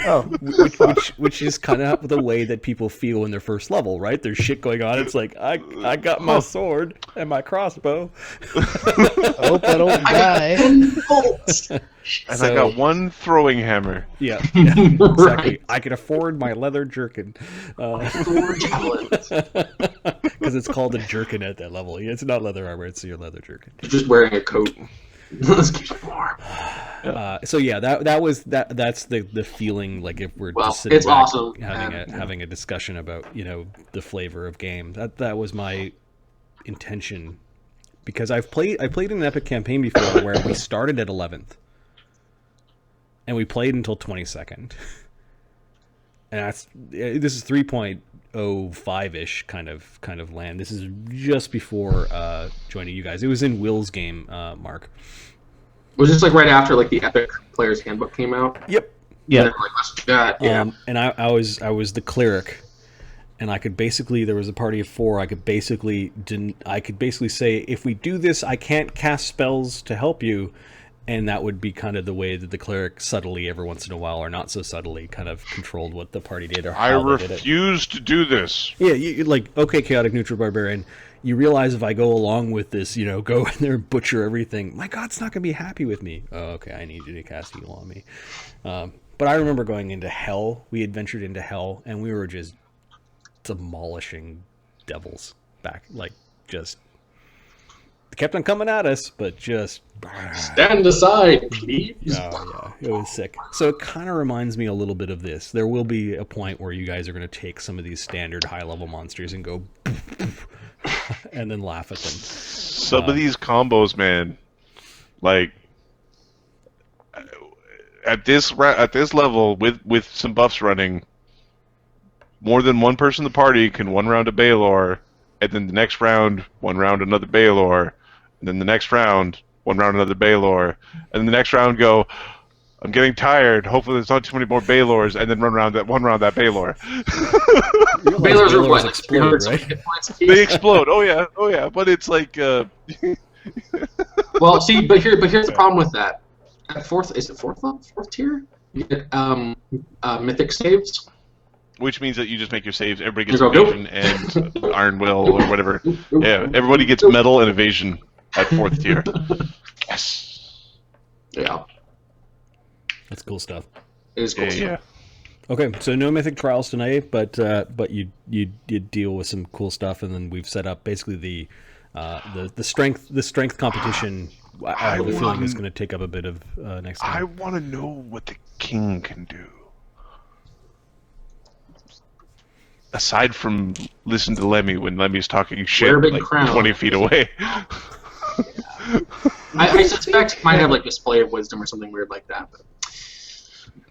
which is kind of the way that people feel in their first level, right? There's shit going on. It's like I got my sword and my crossbow. I hope I don't die. And I got one throwing hammer. Yeah, exactly. I can afford my leather jerkin. Because it's called a jerkin at that level. It's not leather armor; it's your leather jerkin. You're just wearing a coat. Let's keep it warm. So yeah, that's the feeling. Like if we're just sitting it's back awesome. having a discussion about the flavor of game. That was my intention, because I played in an epic campaign before where we started at 11th. And we played until 22nd, and this is 3.05-ish kind of land. This is just before joining you guys. It was in Will's game, Mark. Was this like right after like the Epic Player's Handbook came out? Yep. Yeah. Like, let's do that. Yeah. And I was the cleric, and I could basically, there was a party of 4. I could basically say, if we do this, I can't cast spells to help you. And that would be kind of the way that the cleric subtly, every once in a while, or not so subtly, kind of controlled what the party did or how they did it. I refuse to do this. Yeah, you're like, okay, chaotic neutral barbarian. You realize if I go along with this, go in there and butcher everything, my god's not going to be happy with me. Oh, okay, I need you to cast heal on me. But I remember going into hell. We adventured into hell, and we were just demolishing devils back, like just... They kept on coming at us, but just... Stand aside, please. Oh, yeah. It was sick. So it kind of reminds me a little bit of this. There will be a point where you guys are going to take some of these standard high-level monsters and go... and then laugh at them. Some of these combos, man, like... at this level with some buffs running, more than one person in the party can one round a Baelor, and then the next round one round another Baelor, and then the next round one round another Baelor, and then the next round go, I'm getting tired. Hopefully there's not too many more Baelors, and then one round that Baelor. Baelors are what? explode, right? Hit points apiece? They explode. Oh yeah. But it's like. Well, see, but here's the problem with that. At fourth tier, you get mythic saves. Which means that you just make your saves. Everybody gets You go, evasion and Iron Will or whatever. Yeah, everybody gets metal and evasion at 4th tier. Yes. Yeah, That's cool stuff. it is cool. Yeah. Okay, so no mythic trials tonight, but you did deal with some cool stuff, and then we've set up basically the strength competition. I have a feeling is going to take up a bit of next time. I want to know what the king can do. Aside from listen to Lemmy when Lemmy's talking shit Wear a big like crown. 20 feet away. I suspect he might have like display of wisdom or something weird like that. But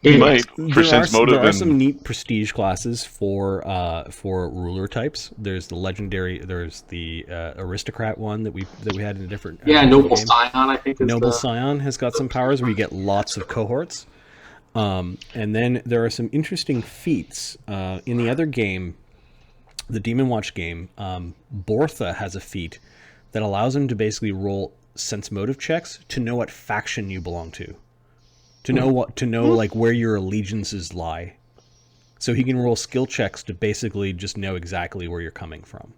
He might. For There sense motive are and some neat prestige classes for ruler types. There's the legendary. There's the aristocrat one that we had in a different. Noble game. Scion, I think. Is Noble the... Scion has got some powers where you get lots of cohorts. And then there are some interesting feats. In the other game, the Demon Watch game, Bortha has a feat that allows him to basically roll sense motive checks to know what faction you belong to. To know like where your allegiances lie. So he can roll skill checks to basically just know exactly where you're coming from.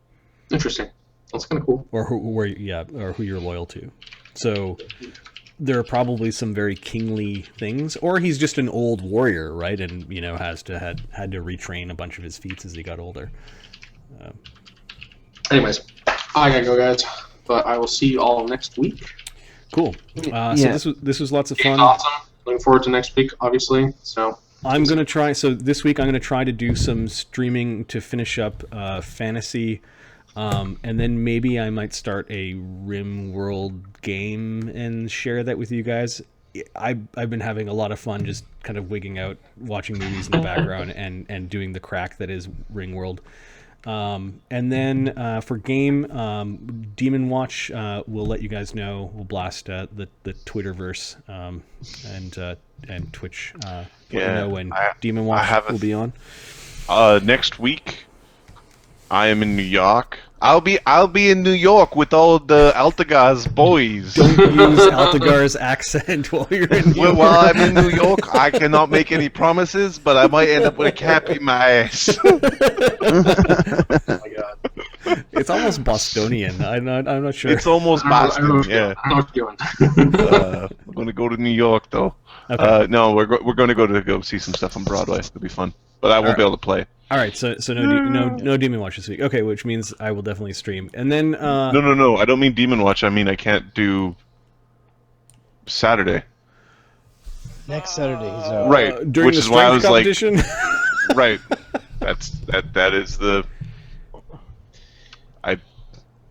Interesting. That's kind of cool. Or who you're loyal to. So there are probably some very kingly things, or he's just an old warrior, right? And had to retrain a bunch of his feats as he got older. Anyways, I gotta go, guys. But I will see you all next week. Cool. So this was lots of fun. Awesome. Looking forward to next week, obviously. So I'm gonna try. So this week I'm gonna try to do some streaming to finish up fantasy. And then maybe I might start a Rim World game and share that with you guys. I've been having a lot of fun just kind of wigging out, watching movies in the background and doing the crack that is Ring World. And then for game, Demon Watch, we'll let you guys know. We'll blast the Twitterverse and Twitch. Let you know when Demon Watch will be on. next week, I am in New York. I'll be in New York with all the Altagar's boys. Don't use Altagar's accent while you're in New York. While I'm in New York, I cannot make any promises, but I might end up with a cap in my ass. oh my god. It's almost Bostonian. I'm not sure. It's almost Boston. Yeah. I know what you're doing. We're gonna go to New York though. Okay. No, we're going to go see some stuff on Broadway. It'll be fun, but I won't be able to play. All right, so no Demon Watch this week. Okay, which means I will definitely stream. And then No. I don't mean Demon Watch. I mean I can't do Saturday. Next Saturday he's out. Right, during which the is why I was competition? like, right. That is the.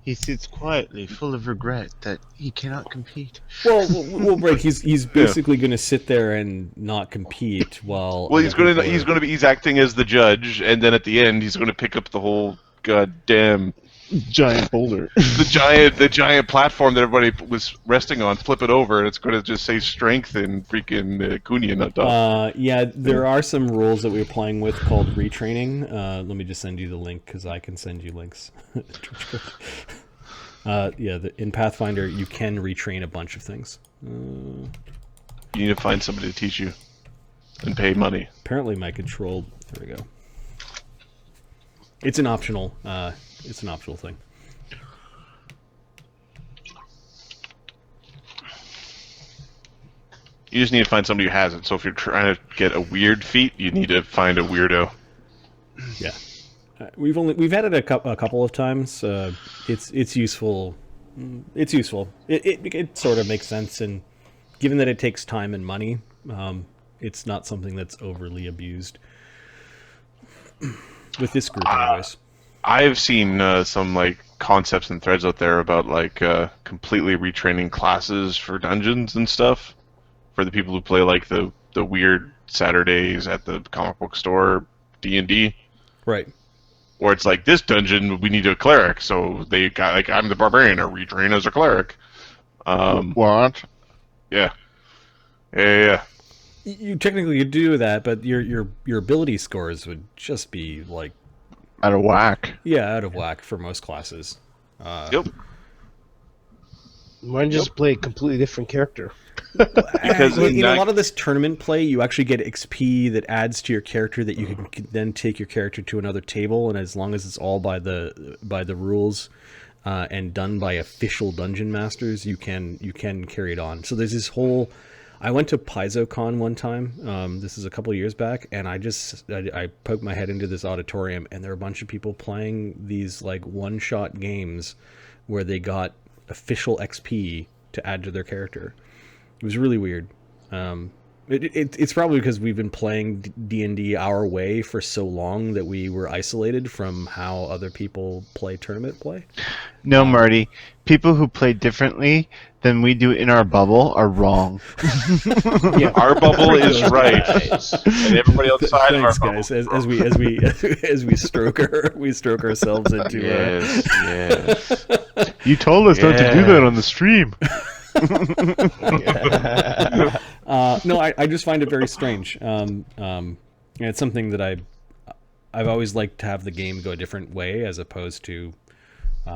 He sits quietly, full of regret that he cannot compete. well, right. He's basically going to sit there and not compete while. Well, he's acting as the judge, and then at the end he's going to pick up the whole goddamn Giant boulder. the giant platform that everybody was resting on, flip it over, and it's going to just say strength in freaking Kunyan on top. Yeah, there are some rules that we were playing with called retraining. Let me just send you the link because I can send you links. In Pathfinder you can retrain a bunch of things. You need to find somebody to teach you and pay money. Apparently my control. There we go. It's an optional. It's an optional thing. You just need to find somebody who has it. So if you're trying to get a weird feat, you need to find a weirdo. Yeah, we've had it a couple of times. It's useful. It's useful. It sort of makes sense, and given that it takes time and money, it's not something that's overly abused with this group, anyways. I've seen some like concepts and threads out there about like completely retraining classes for dungeons and stuff for the people who play like the the weird Saturdays at the comic book store D&D, Right. where it's like this dungeon we need a cleric, so they got like I'm the barbarian, or retrain as a cleric. What? Yeah. Yeah. You technically could do that, but your ability scores would just be like Out of whack. out of whack for most classes. Yep. Why don't you just play a completely different character? Because in a lot of this tournament play, you actually get XP that adds to your character that you can then take your character to another table, and as long as it's all by the rules and done by official dungeon masters, you can carry it on. So there's this whole. I went to PaizoCon one time. This is a couple of years back, and I poked my head into this auditorium, and there were a bunch of people playing these like one-shot games where they got official XP to add to their character. It was really weird. It's probably because we've been playing D&D our way for so long that we were isolated from how other people play tournament play. No, Marty. People who play differently than we do in our bubble are wrong. Yeah. Our bubble is right, and everybody outside of our Thanks, bubble. guys. As we stroke ourselves into. Yes. You told us not to do that on the stream. No, I just find it very strange. And it's something that I've always liked to have the game go a different way, as opposed to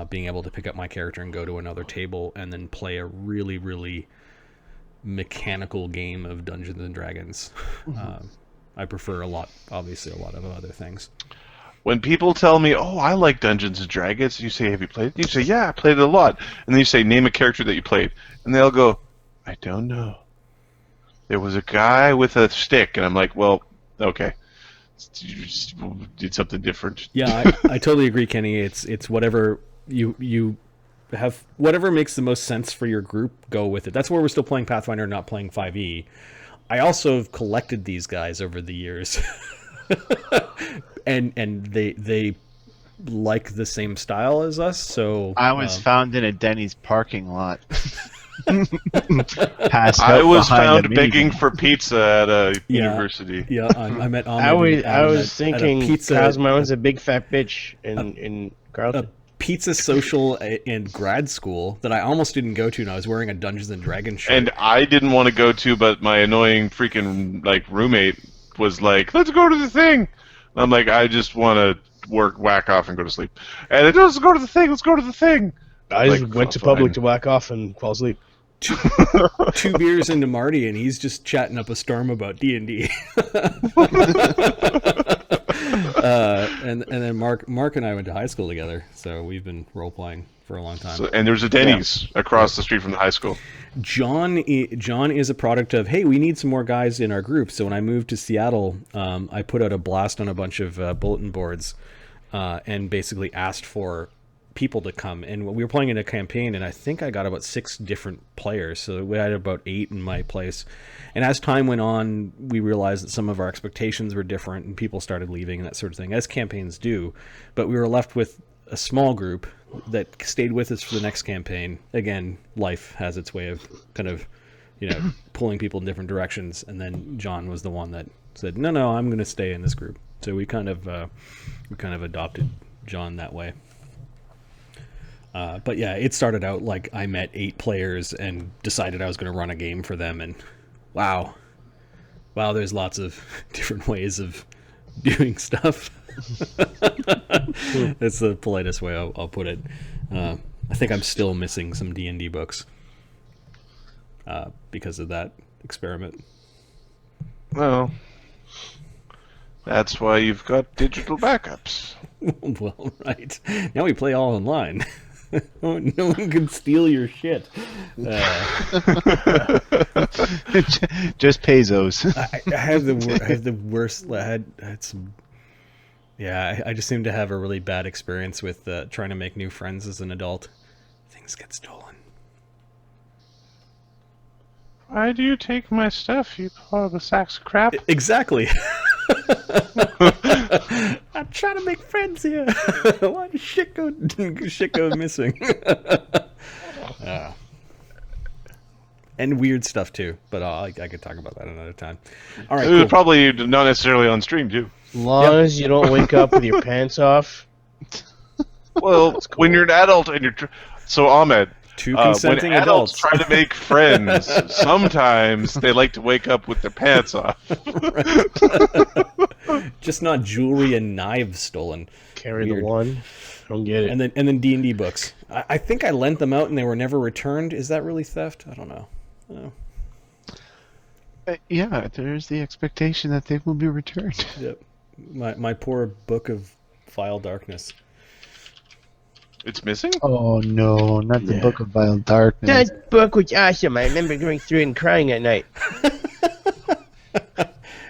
being able to pick up my character and go to another table and then play a really, really mechanical game of Dungeons and Dragons. I prefer obviously a lot of other things. When people tell me, "Oh, I like Dungeons and Dragons," you say, "Have you played it?" You say, "Yeah, I played it a lot." And then you say, "Name a character that you played," and they'll go, "I don't know. There was a guy with a stick," and I'm like, "Well, okay, you just did something different." Yeah, I totally agree, Kenny. It's whatever you have, whatever makes the most sense for your group, go with it. That's why we're still playing Pathfinder, not playing 5e. I also have collected these guys over the years. and they like the same style as us, so I was found in a Denny's parking lot. I was found begging for pizza at a university. Yeah, I met Ahmed. I was thinking pizza. Cosmo's a big fat bitch in Carlton. Pizza social in grad school that I almost didn't go to, and I was wearing a Dungeons and Dragons shirt. And I didn't want to go to, but my annoying freaking roommate was like, "Let's go to the thing." And I'm like, "I just want to whack off and go to sleep." And it does go to the thing. Let's go to the thing. I just went to public to whack off and fall asleep. Two beers into Marty, and he's just chatting up a storm about D&D. And then Mark and I went to high school together, so we've been role playing for a long time. And there's a Denny's across the street from the high school. John is a product of, hey, we need some more guys in our group. So when I moved to Seattle, I put out a blast on a bunch of bulletin boards and basically asked for people to come. And we were playing in a campaign, and I think I got about 6 different players. So we had about 8 in my place. And as time went on, we realized that some of our expectations were different, and people started leaving and that sort of thing, as campaigns do. But we were left with a small group that stayed with us for the next campaign. Again, life has its way of kind of, pulling people in different directions. And then John was the one that said, "No, I'm going to stay in this group." So we kind of adopted John that way. But yeah, it started out like I met 8 players and decided I was going to run a game for them, and wow, there's lots of different ways of doing stuff. That's the politest way I'll put it. I think I'm still missing some D&D books because of that experiment. Well, that's why you've got digital backups. Well, right. Now we play all online. No one can steal your shit. Just pesos. I have the worst. I had some. Yeah, I just seem to have a really bad experience with trying to make new friends as an adult. Things get stolen. Why do you take my stuff, you horrible sacks of crap? Exactly. I'm trying to make friends here. Why does shit go missing? and weird stuff too. But I could talk about that another time. All right, It was cool. probably not necessarily on stream too. As long as you don't wake up with your pants off. Well, That's cool. when you're an adult and so Ahmed, Two when consenting adults adults. try to make friends, sometimes they like to wake up with their pants off. Just not jewelry and knives stolen. Carry Weird. the one. I don't get it. And then D&D books. I think I lent them out and they were never returned. Is that really theft? I don't know. Yeah, there's the expectation that they will be returned. Yep. My poor book of Vile Darkness. It's missing? Oh no, not the Yeah. Book of Vile Darkness. That book was awesome. I remember going through it and crying at night.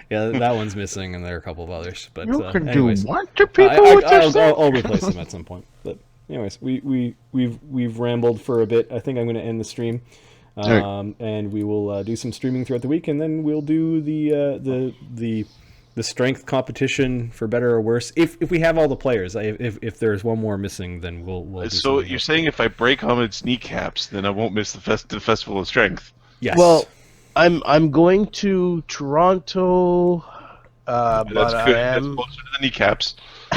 Yeah, that one's missing, and there are a couple of others. But You can anyways, do what to people with yourself? I'll replace them at some point. But anyways, we've rambled for a bit. I think I'm going to end the stream, Alright. and we will do some streaming throughout the week, and then we'll do the strength competition for better or worse. If we have all the players, if there's one more missing, then we'll do So something you're else. saying if I break Ahmed's kneecaps, then I won't miss the Festival of Strength? Yes. Well, I'm going to Toronto, That's but good. I That's am closer to the kneecaps.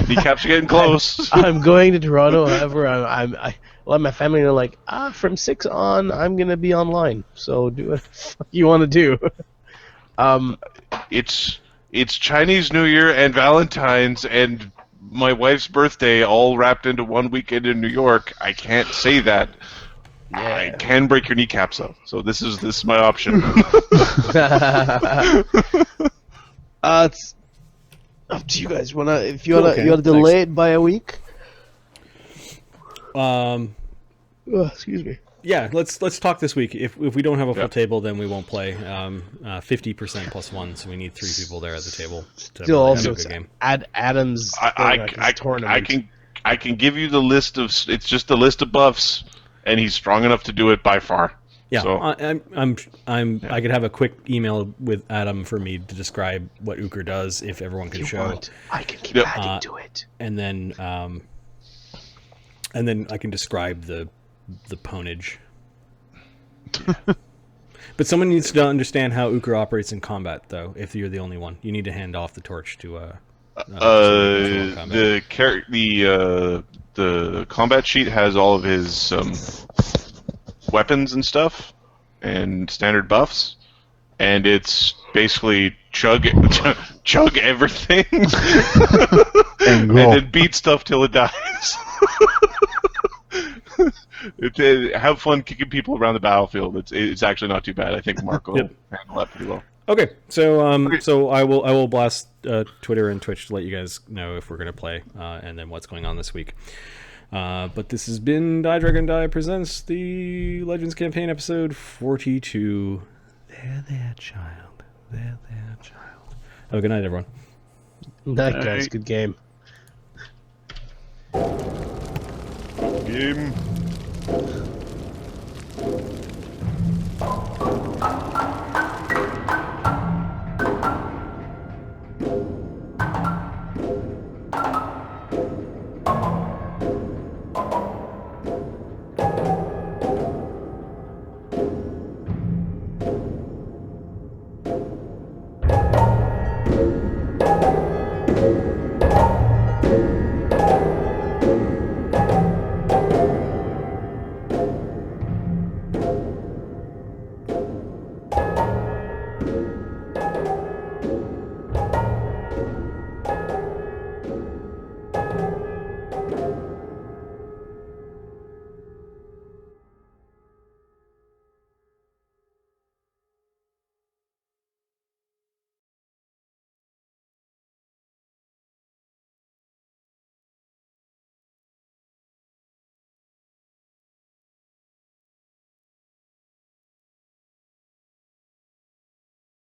Kneecaps are getting close. I'm going to Toronto. However, I my family are like, from 6 on, I'm gonna be online. So do what the fuck you want to do. It's Chinese New Year and Valentine's and my wife's birthday all wrapped into one weekend in New York. I can't say that. I Yeah. can break your kneecaps though. So this is my option. It's up to you guys. If you wanna Okay, you wanna delay it by a week? Excuse me. Yeah, let's talk this week. If we don't have a full table, then we won't play. 50% plus 1, so we need 3 people there at the table to Still, really also have a good game. Adam's tournament. I can give you the list of. It's just the list of buffs, and he's strong enough to do it by far. Yeah, So, I could have a quick email with Adam for me to describe what Uker does if everyone can show, I can keep Yep. adding to it. and then I can describe the ponage. But someone needs to understand how Uker operates in combat, though. If you're the only one, you need to hand off the torch to the combat sheet has all of his weapons and stuff and standard buffs, and it's basically chug everything and then beat stuff till it dies. Have fun kicking people around the battlefield. It's actually not too bad. I think Mark will handle that pretty well. Okay, so so I will blast Twitter and Twitch to let you guys know if we're gonna play and then what's going on this week. But this has been DieDragonDie presents the Legends campaign episode 42. There, child. There, child. Have a good night, everyone. That guy's good game. Game.